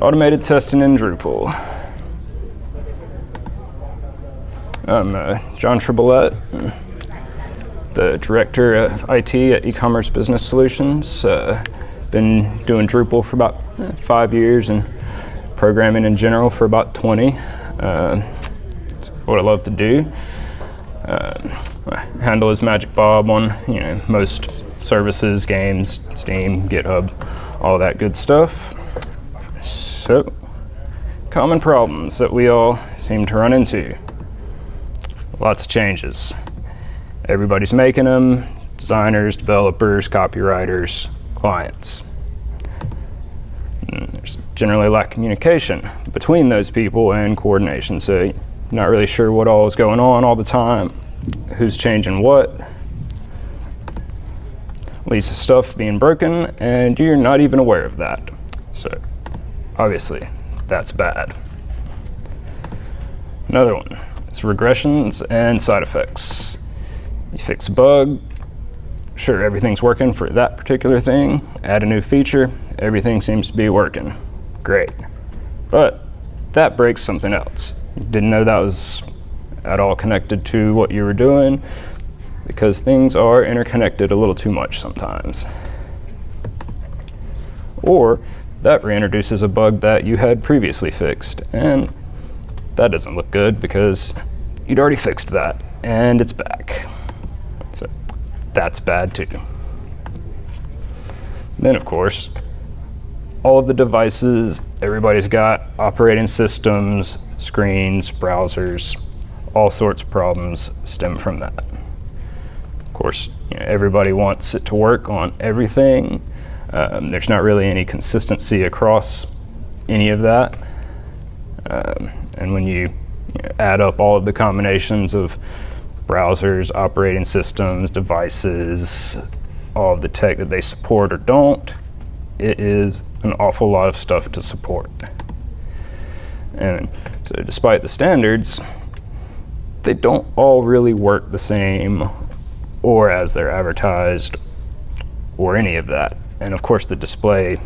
Automated testing in Drupal. I'm John Tribolet, the director of IT at E-commerce Business Solutions. Been doing Drupal for about 5 years and programming in general for about 20. It's what I love to do. My handle is Magic Bob on most services, games, Steam, GitHub, all that good stuff. So, common problems that we all seem to run into. Lots of changes. Everybody's making them, designers, developers, copywriters, clients. And there's generally lack of communication between those people and coordination, so you're not really sure what all is going on all the time, who's changing what. Leads to stuff being broken, and you're not even aware of that. So, obviously, that's bad. Another one is regressions and side effects. You fix a bug, sure, everything's working for that particular thing. Add a new feature, everything seems to be working. Great. But that breaks something else. You didn't know that was at all connected to what you were doing, because things are interconnected a little too much sometimes. Or that reintroduces a bug that you had previously fixed, and that doesn't look good because you'd already fixed that, and it's back. So that's bad too. Then of course, all of the devices everybody's got, operating systems, screens, browsers, all sorts of problems stem from that. Of course, everybody wants it to work on everything. There's not really any consistency across any of that. And when you add up all of the combinations of browsers, operating systems, devices, all of the tech that they support or don't, it is an awful lot of stuff to support. And so despite the standards, they don't all really work the same or as they're advertised or any of that. And of course the display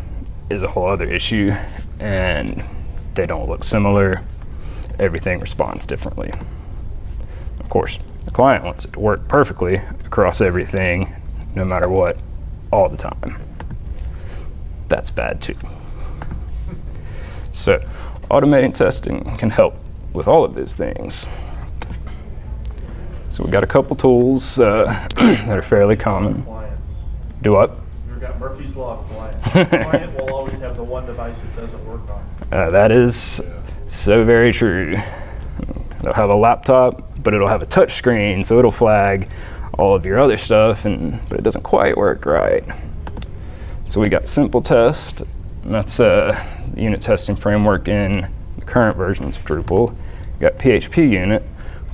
is a whole other issue, and they don't look similar. Everything responds differently. Of course, the client wants it to work perfectly across everything, no matter what, all the time. That's bad too. So, automating testing can help with all of those things. So we've got a couple tools that are fairly common. Clients. Do what? You've got Murphy's Law of clients. The client will always have the one device it doesn't work on. That is so very true. They'll have a laptop, but it'll have a touch screen, so it'll flag all of your other stuff, but it doesn't quite work right. So we got Simple Test, and that's a unit testing framework in the current versions of Drupal. We got PHP Unit,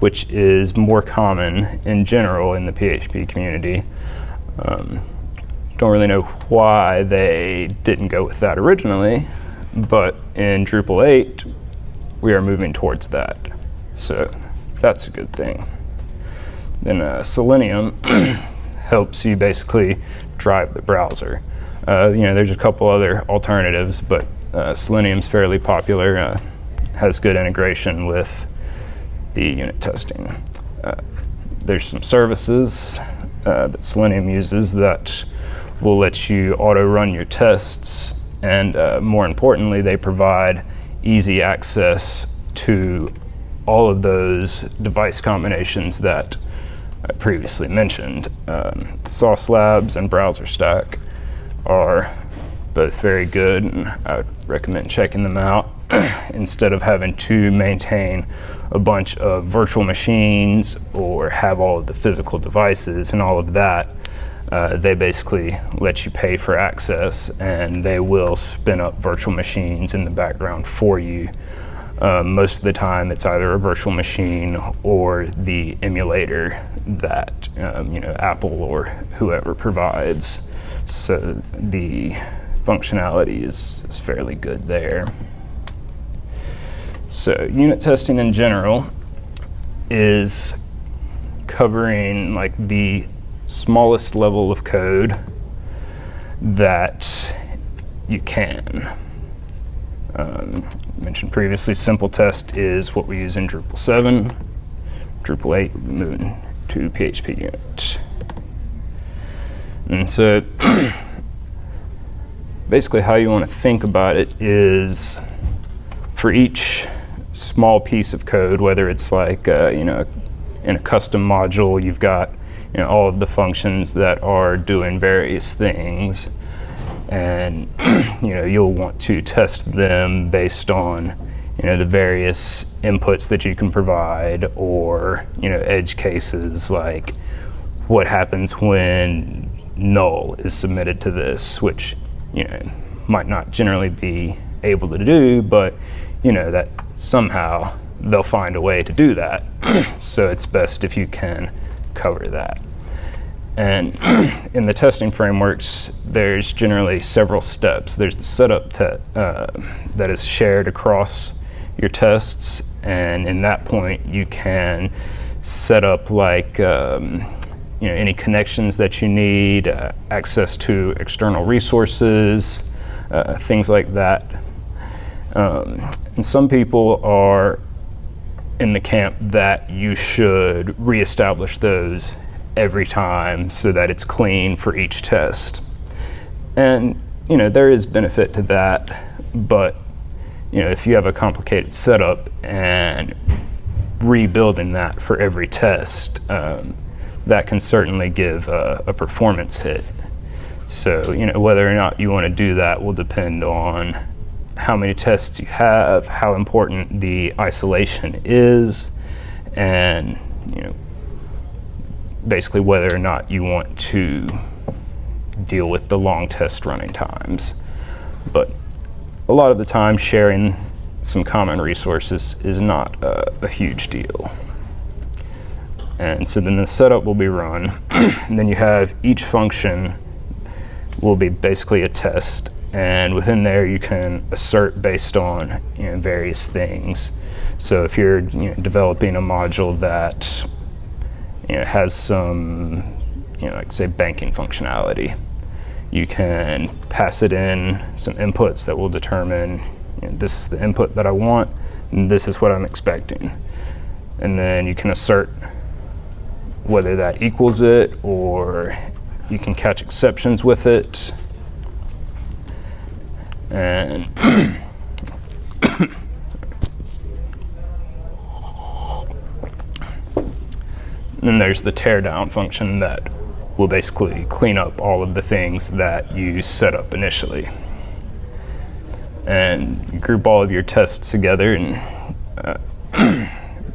which is more common in general in the PHP community. Don't really know why they didn't go with that originally, but in Drupal 8, we are moving towards that. So that's a good thing. Then Selenium helps you basically drive the browser. There's a couple other alternatives, but Selenium's fairly popular, has good integration with the unit testing. There's some services that Selenium uses that will let you auto-run your tests, and more importantly, they provide easy access to all of those device combinations that I previously mentioned. Sauce Labs and Browser Stack are both very good, and I would recommend checking them out. Instead of having to maintain a bunch of virtual machines or have all of the physical devices and all of that, they basically let you pay for access, and they will spin up virtual machines in the background for you. Most of the time it's either a virtual machine or the emulator that Apple or whoever provides. So the functionality is fairly good there. So unit testing in general is covering like the smallest level of code that you can. Mentioned previously, simple test is what we use in Drupal 7. Drupal 8, moving to PHP unit. And so basically how you want to think about it is for each small piece of code, whether it's like, in a custom module, you've got all of the functions that are doing various things. And you'll want to test them based on the various inputs that you can provide, or edge cases like what happens when null is submitted to this, which might not generally be able to do, but that somehow they'll find a way to do that. So it's best if you can cover that. And in the testing frameworks, there's generally several steps. There's the setup that is shared across your tests, and in that point you can set up like any connections that you need, access to external resources, things like that. And some people are in the camp that you should reestablish those every time so that it's clean for each test. And there is benefit to that, but if you have a complicated setup and rebuilding that for every test, that can certainly give a performance hit. So whether or not you want to do that will depend on how many tests you have, how important the isolation is, and basically whether or not you want to deal with the long test running times. But a lot of the time, sharing some common resources is not a huge deal. And so then the setup will be run, and then you have each function will be basically a test, and within there you can assert based on various things. So if you're developing a module that has some, like say banking functionality, you can pass it in some inputs that will determine this is the input that I want, and this is what I'm expecting. And then you can assert whether that equals it, or you can catch exceptions with it. And then there's the teardown function that will basically clean up all of the things that you set up initially. And group all of your tests together and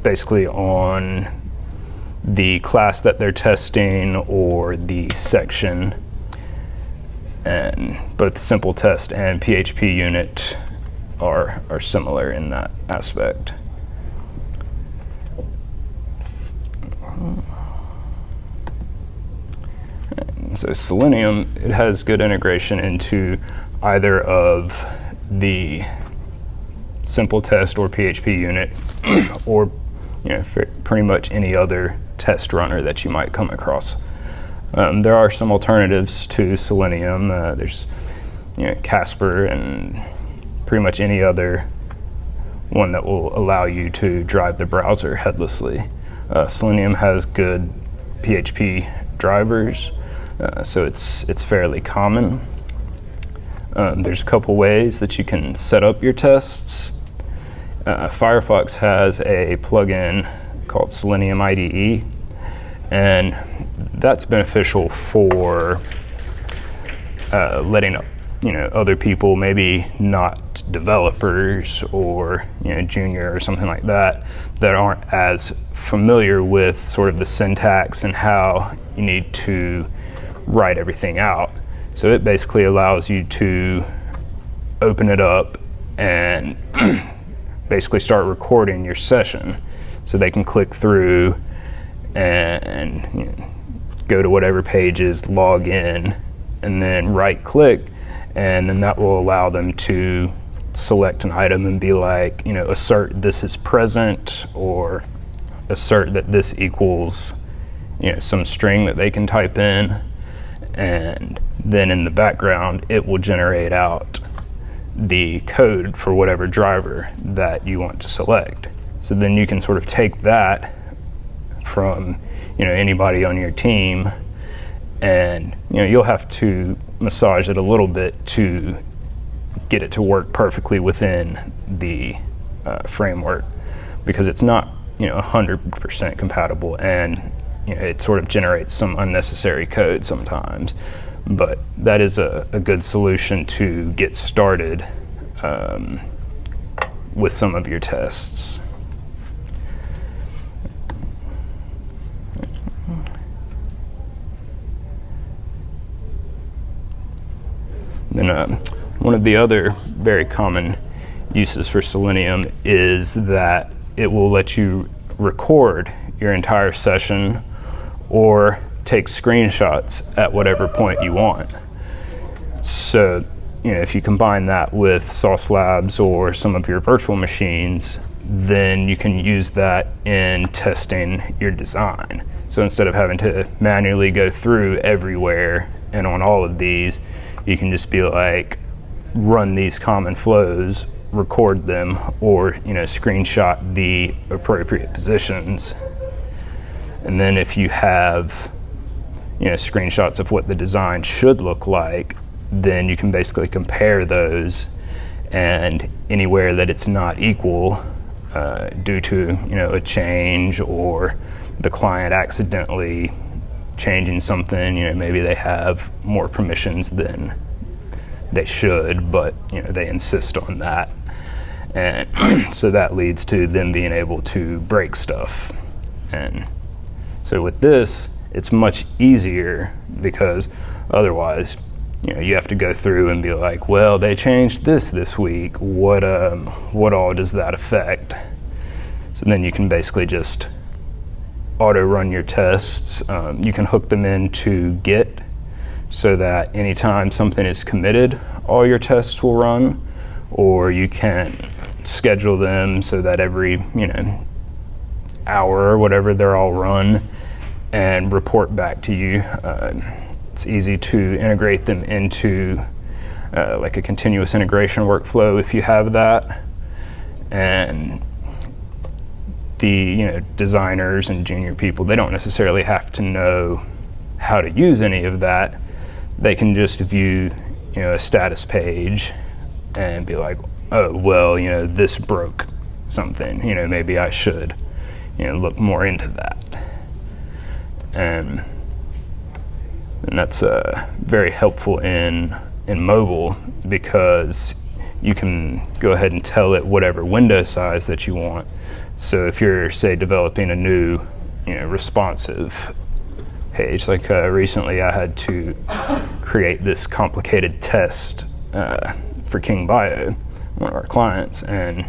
basically on the class that they're testing or the section. And both simple test and PHP unit are similar in that aspect. So Selenium, it has good integration into either of the simple test or PHP unit, or for pretty much any other test runner that you might come across. There are some alternatives to Selenium. There's Casper and pretty much any other one that will allow you to drive the browser headlessly. Selenium has good PHP drivers, so it's fairly common. There's a couple ways that you can set up your tests. Firefox has a plugin called Selenium IDE, and that's beneficial for letting other people, maybe not developers or junior or something like that, that aren't as familiar with sort of the syntax and how you need to write everything out. So it basically allows you to open it up and basically start recording your session, so they can click through and go to whatever pages, log in, and then right click, and then that will allow them to select an item and be like, assert this is present, or assert that this equals some string that they can type in, and then in the background it will generate out the code for whatever driver that you want to select. So then you can sort of take that from anybody on your team, and you'll have to massage it a little bit to get it to work perfectly within the framework, because it's not 100% compatible, and it sort of generates some unnecessary code sometimes. But that is a good solution to get started with some of your tests. Then one of the other very common uses for Selenium is that it will let you record your entire session or take screenshots at whatever point you want. So, if you combine that with Sauce Labs or some of your virtual machines, then you can use that in testing your design. So instead of having to manually go through everywhere and on all of these, you can just be like, run these common flows, record them, or screenshot the appropriate positions. And then if you have screenshots of what the design should look like, then you can basically compare those, and anywhere that it's not equal due to a change or the client accidentally changing something, maybe they have more permissions than they should, but they insist on that, and so that leads to them being able to break stuff. And so with this, it's much easier, because otherwise you have to go through and be like, well, they changed this week, what all does that affect? So then you can basically just auto run your tests. You can hook them into Git, so that anytime something is committed, all your tests will run, or you can schedule them so that every hour or whatever they're all run and report back to you. It's easy to integrate them into like a continuous integration workflow if you have that. And the designers and junior people, they don't necessarily have to know how to use any of that. They can just view a status page and be like, oh, well, this broke something, maybe I should look more into that. And that's very helpful in mobile, because you can go ahead and tell it whatever window size that you want. So if you're, say, developing a new responsive page, like recently I had to create this complicated test for King Bio, one of our clients, and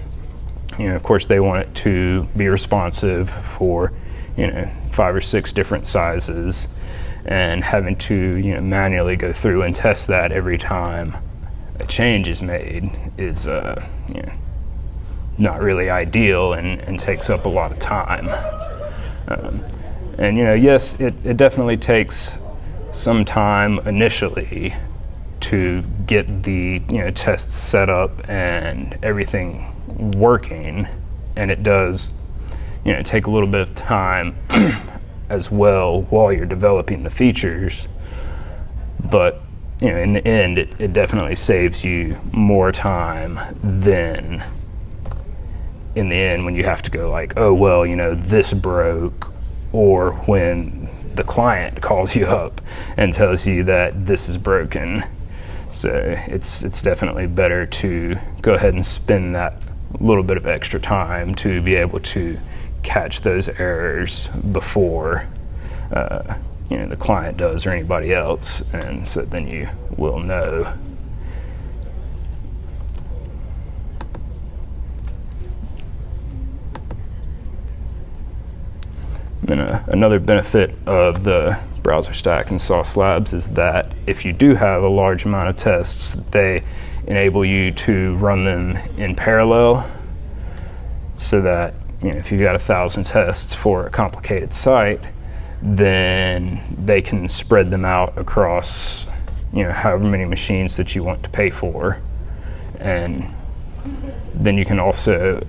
of course they want it to be responsive for 5 or 6 different sizes, and having to manually go through and test that every time a change is made is not really ideal, and takes up a lot of time. And yes, it definitely takes some time initially to get the tests set up and everything working, and it does take a little bit of time as well while you're developing the features. But in the end, it definitely saves you more time than in the end when you have to go like, oh, well, this broke, or when the client calls you up and tells you that this is broken. So it's definitely better to go ahead and spend that little bit of extra time to be able to catch those errors before the client does, or anybody else, and so then you will know. Then another benefit of the browser stack and Sauce Labs is that if you do have a large amount of tests, they enable you to run them in parallel, so that if you've got 1,000 tests for a complicated site, then they can spread them out across however many machines that you want to pay for, And then you can also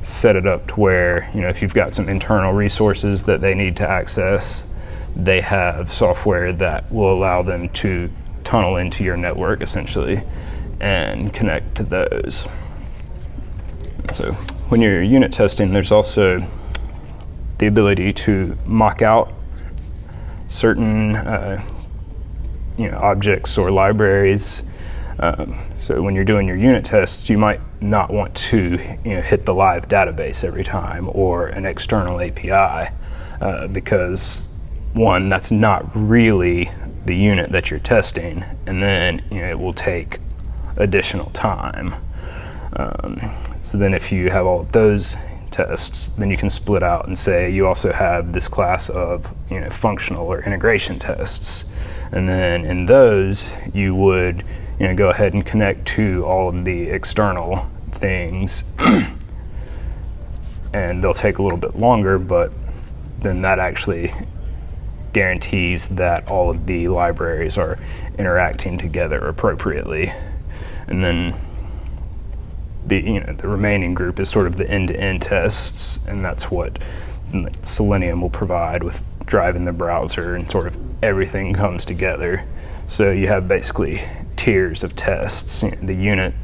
set it up to where, if you've got some internal resources that they need to access, they have software that will allow them to tunnel into your network essentially and connect to those. So when you're unit testing, there's also the ability to mock out certain objects or libraries. So when you're doing your unit tests, you might not want to hit the live database every time or an external API because one, that's not really the unit that you're testing, and then it will take additional time. So then if you have all of those tests, then you can split out and say you also have this class of functional or integration tests, and then in those you would go ahead and connect to all of the external things and they'll take a little bit longer, but then that actually guarantees that all of the libraries are interacting together appropriately. And then the remaining group is sort of the end-to-end tests, and that's what Selenium will provide with driving the browser, and sort of everything comes together. So you have basically tiers of tests. The unit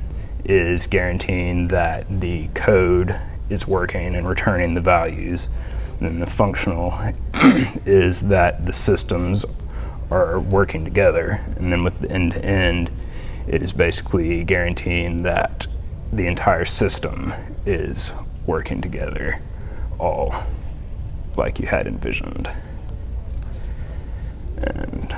is guaranteeing that the code is working and returning the values. And then the functional is that the systems are working together. And then with the end-to-end, it is basically guaranteeing that the entire system is working together, all like you had envisioned. And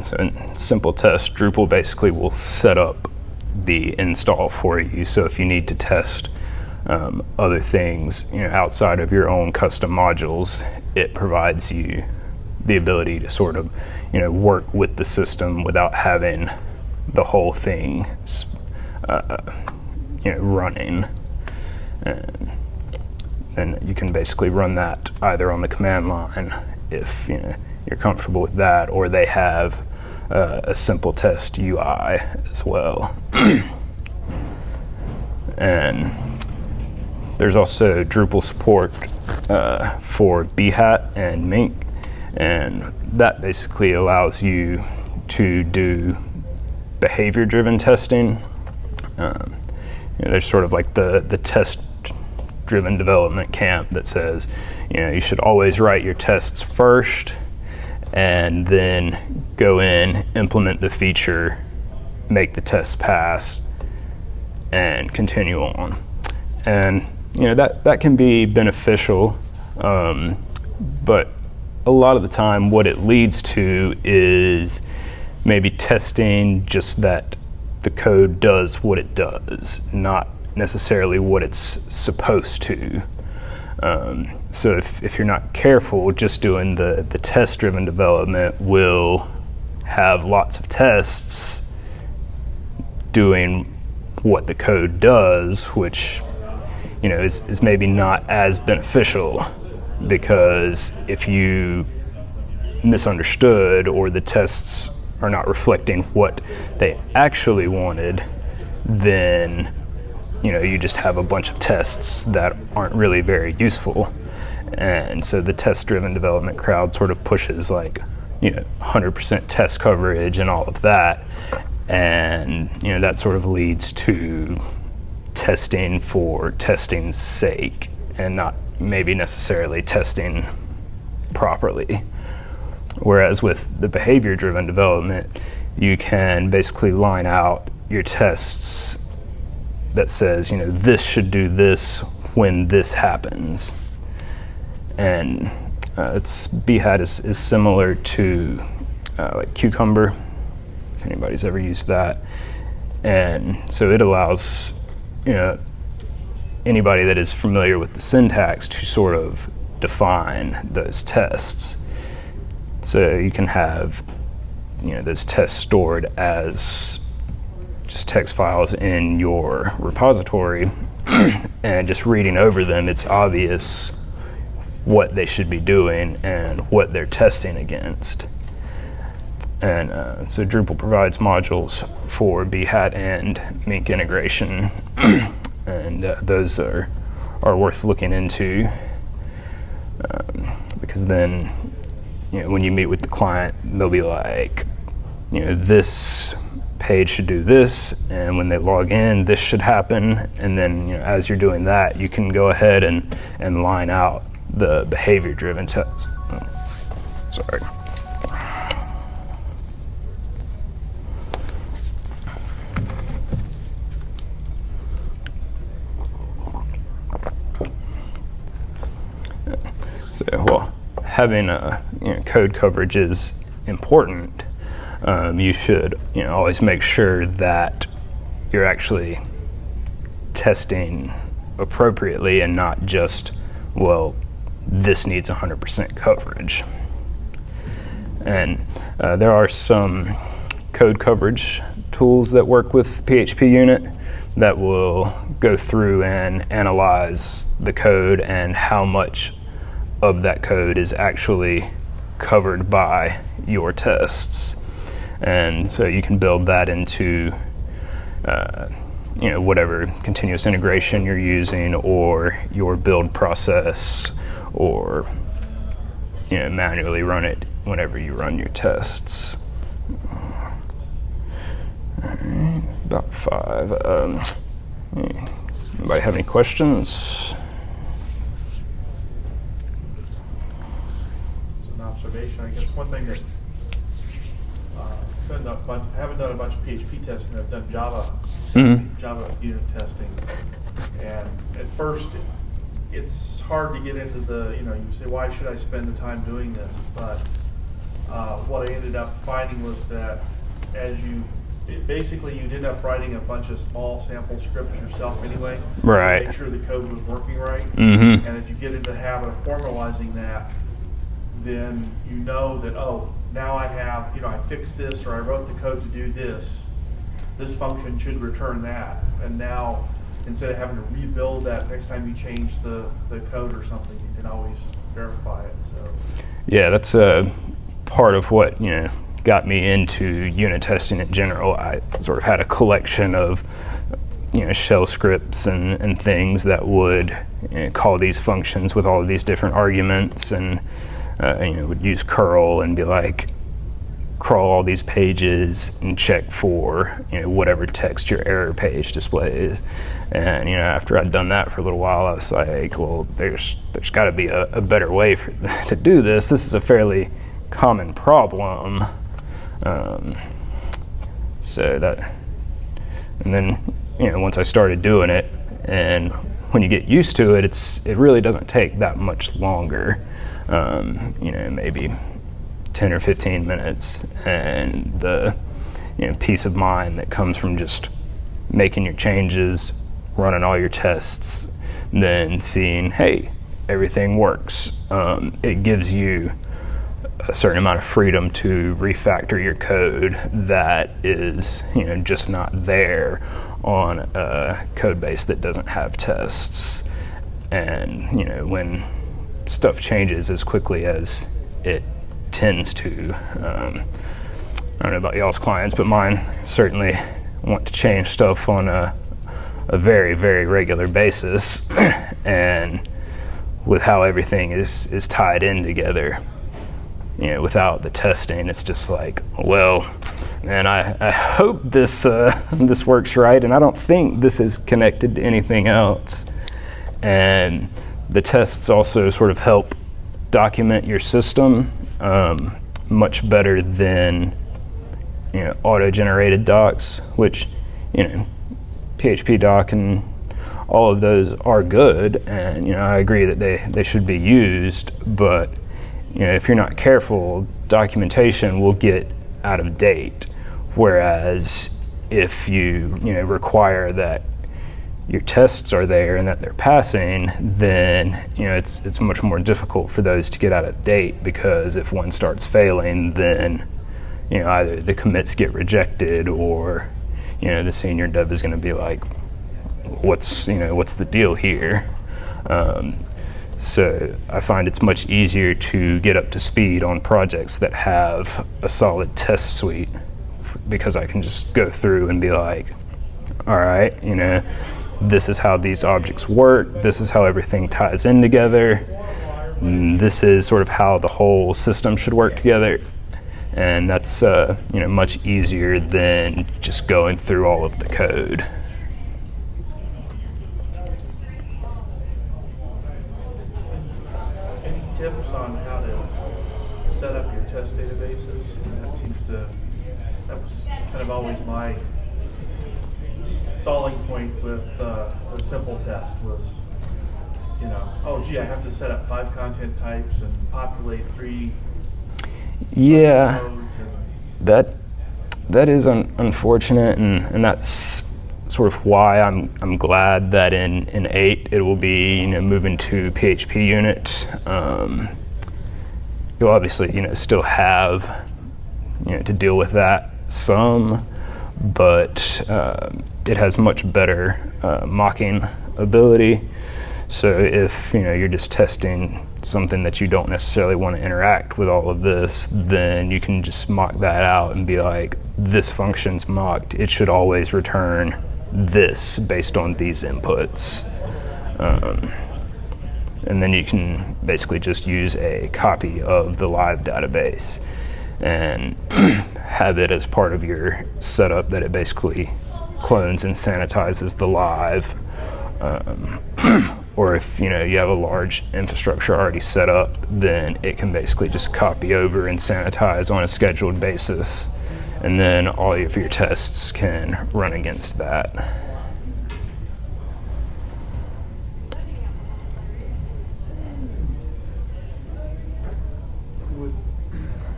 so in simple test, Drupal basically will set up the install for you. So if you need to test other things outside of your own custom modules, it provides you the ability to sort of work with the system without having the whole thing running. And you can basically run that either on the command line if you're comfortable with that, or they have a simple test UI as well. And there's also Drupal support for Behat and Mink, and that basically allows you to do behavior-driven testing. There's sort of like the test-driven development camp that says, you should always write your tests first, and then go in, implement the feature, make the test pass, and continue on. And that can be beneficial, but a lot of the time what it leads to is maybe testing just that the code does what it does, not necessarily what it's supposed to. So if you're not careful, just doing the test-driven development will have lots of tests doing what the code does, which is maybe not as beneficial, because if you misunderstood or the tests are not reflecting what they actually wanted, then you just have a bunch of tests that aren't really very useful. And so the test-driven development crowd sort of pushes 100% test coverage and all of that, and that sort of leads to testing for testing's sake and not maybe necessarily testing properly. Whereas with the behavior-driven development, you can basically line out your tests that says, this should do this when this happens. And Behat is similar to like Cucumber, if anybody's ever used that. And so it allows anybody that is familiar with the syntax to sort of define those tests. So you can have those tests stored as just text files in your repository, and just reading over them, it's obvious what they should be doing and what they're testing against. And so Drupal provides modules for Behat and Mink integration, and those are worth looking into, because then, when you meet with the client, they'll be like, this page should do this, and when they log in, this should happen. And then, as you're doing that, you can go ahead and line out the behavior-driven test. Sorry. So, well, having code coverage is important. You should always make sure that you're actually testing appropriately and not just, well, this needs 100% coverage. And there are some code coverage tools that work with PHP Unit that will go through and analyze the code and how much of that code is actually covered by your tests. And so you can build that into whatever continuous integration you're using, or your build process, or manually run it whenever you run your tests. About 5. Anybody have any questions? It's an observation. I guess one thing that I haven't done a bunch of PHP testing. I've done Java Java unit testing, and at first it's hard to get into the, you say, why should I spend the time doing this? But what I ended up finding was that basically you'd end up writing a bunch of small sample scripts yourself anyway, right, to make sure the code was working right. Mm-hmm. And if you get into the habit of formalizing that, then you know that, oh, now I have, I fixed this, or I wrote the code to do this. This function should return that. And now, instead of having to rebuild that next time you change the code or something, you can always verify it. So yeah, that's part of what got me into unit testing in general. I sort of had a collection of shell scripts and things that would call these functions with all of these different arguments, and would use curl and be like, crawl all these pages and check for whatever text your error page displays. And after I'd done that for a little while, I was like, well, there's got to be a better way to do this. This is a fairly common problem. So that, and then once I started doing it, and when you get used to it, it really doesn't take that much longer. Maybe 10 or 15 minutes, and the peace of mind that comes from just making your changes, running all your tests, then seeing, hey, everything works. It gives you a certain amount of freedom to refactor your code that is just not there on a code base that doesn't have tests. And when stuff changes as quickly as it tends to, I don't know about y'all's clients, but mine certainly want to change stuff on a very, very regular basis. And with how everything is tied in together, without the testing, it's just like, well, man, I hope this works right, and I don't think this is connected to anything else. And the tests also sort of help document your system much better than auto-generated docs, which PHP doc and all of those are good, and I agree that they should be used, but if you're not careful, documentation will get out of date. Whereas if you require that your tests are there and that they're passing, then it's much more difficult for those to get out of date, because if one starts failing, then either the commits get rejected, or the senior dev is going to be like, what's the deal here? So I find it's much easier to get up to speed on projects that have a solid test suite, because I can just go through and be like, all right, this is how these objects work, this is how everything ties in together, and this is sort of how the whole system should work together. And that's much easier than just going through all of the code. Any tips on how to set up your test databases? That was kind of always my stalling point with the simple test was, I have to set up 5 content types and populate 3 nodes. That is unfortunate, and that's sort of why I'm glad that in 8 it will be moving to PHP unit. You'll obviously still have to deal with that some, but it has much better mocking ability. So if you're just testing something that you don't necessarily want to interact with all of this, then you can just mock that out and be like, this function's mocked, it should always return this based on these inputs. And then you can basically just use a copy of the live database and have it as part of your setup, that it basically clones and sanitizes the live. Or if you have a large infrastructure already set up, then it can basically just copy over and sanitize on a scheduled basis, and then all of your tests can run against that.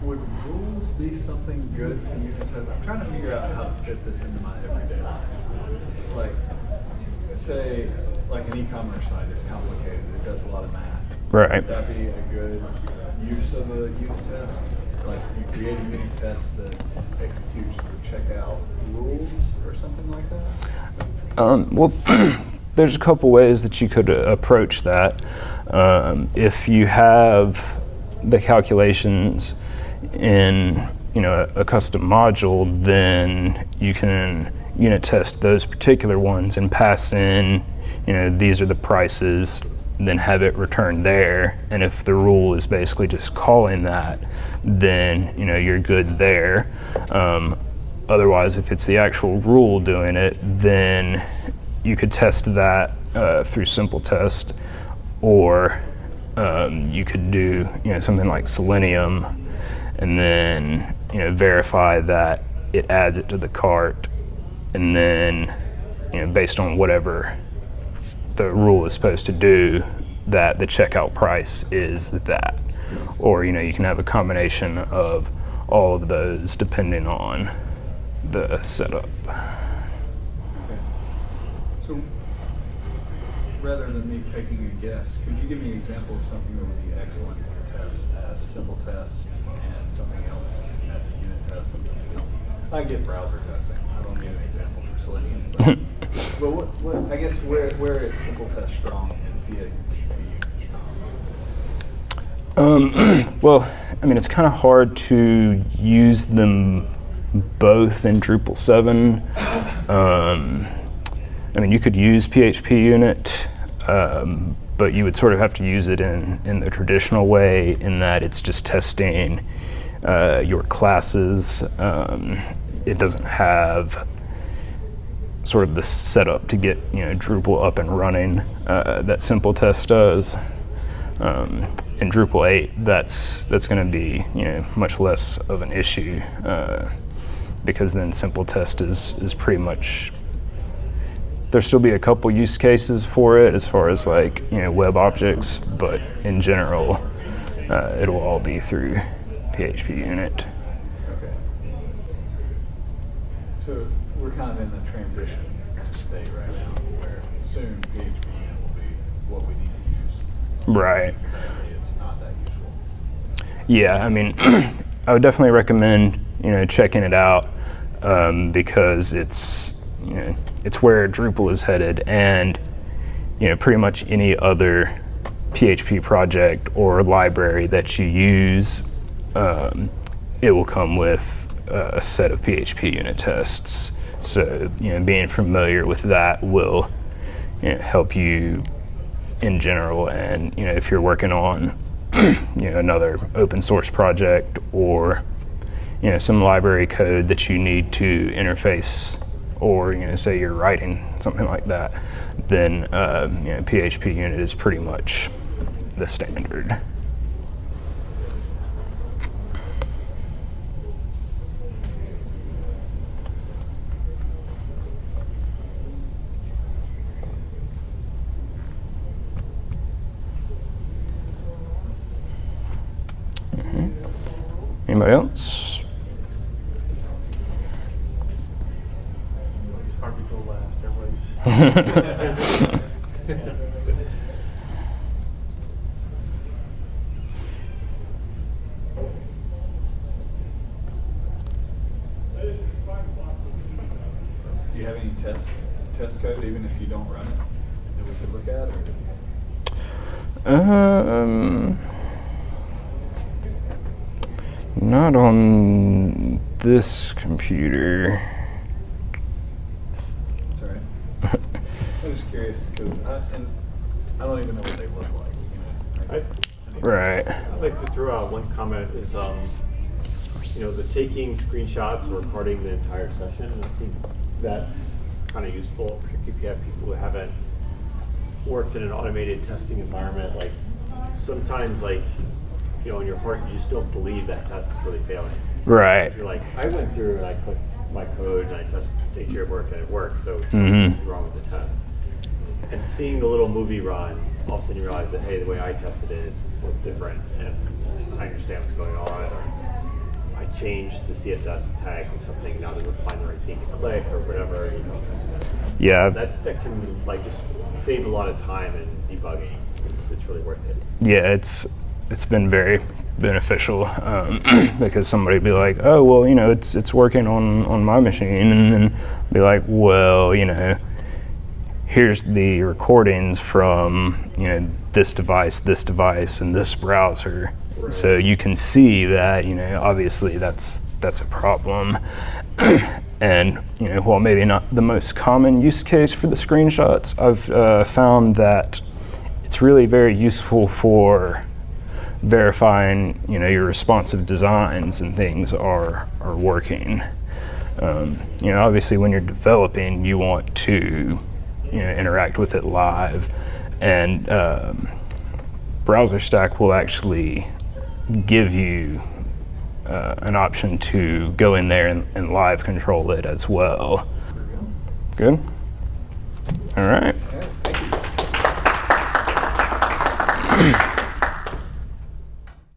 Would rules be something good to use in test? I'm trying to figure out how to fit this into my everyday life. Like, say, like an e-commerce site is complicated, it does a lot of math. Right. Would that be a good use of a unit test? Like you create a unit test that executes the checkout rules or something like that? Well, there's a couple ways that you could approach that. If you have the calculations in a custom module, then you can unit test those particular ones and pass in these are the prices, then have it return there. And if the rule is basically just calling that, then you're good there. Otherwise, if it's the actual rule doing it, then you could test that through simple test, or you could do something like Selenium, and then verify that it adds it to the cart, and then based on whatever the rule is supposed to do, that the checkout price is that. Or you can have a combination of all of those depending on the setup. Okay. So rather than me taking a guess, could you give me an example of something that would be excellent to test as simple tests and something else as a unit test and something else? I get browser testing. I don't need an example for Selenium. But what I guess where is simple test strong and PHP unit strong? Well, it's kind of hard to use them both in Drupal 7. You could use PHP unit, but you would sort of have to use it in the traditional way, in that it's just testing your classes. It doesn't have sort of the setup to get Drupal up and running that simple test does. In Drupal 8, that's going to be much less of an issue, because then simple test is pretty much, there'll still be a couple use cases for it as far as like web objects, but in general it'll all be through PHP unit. Okay. So we're kind of in the transition state right now, where soon PHP unit will be what we need to use. Right. Currently it's not that useful. Yeah, I would definitely recommend checking it out, because it's where Drupal is headed, and pretty much any other PHP project or library that you use, it will come with a set of PHP unit tests. So, being familiar with that will help you in general. And, if you're working on, another open source project or, some library code that you need to interface, or, say you're writing something like that, then, PHP unit is pretty much the standard. Anybody else? It's hard to go last. Everybody's. Do you have any test code, even if you don't run it, that we could look at? Or? Not on this computer. Sorry. I was just curious because I don't even know what they look like. Right. I'd like to throw out one comment is, the taking screenshots or recording the entire session. I think that's kind of useful, particularly if you have people who haven't worked in an automated testing environment. Like sometimes, in your heart, you just don't believe that test is really failing. Right. You're like, I went through and I clicked my code and I made sure it worked and it worked, so something's wrong with the test. And seeing the little movie run, all of a sudden you realize that, hey, the way I tested it was different and I understand what's going on, or I changed the CSS tag with something, now doesn't find the right thing to click or whatever. Yeah. That can just save a lot of time in debugging. It's really worth it. Yeah, it's been very beneficial because somebody would be like, oh, well, it's working on my machine, and then be like, well, here's the recordings from this device, and this browser. Right. So you can see that obviously that's a problem. And while maybe not the most common use case for the screenshots, I've found that it's really very useful for verifying your responsive designs and things are working. Obviously when you're developing, you want to interact with it live, and Browser Stack will actually give you an option to go in there and live control it as well. Good? All right. Okay.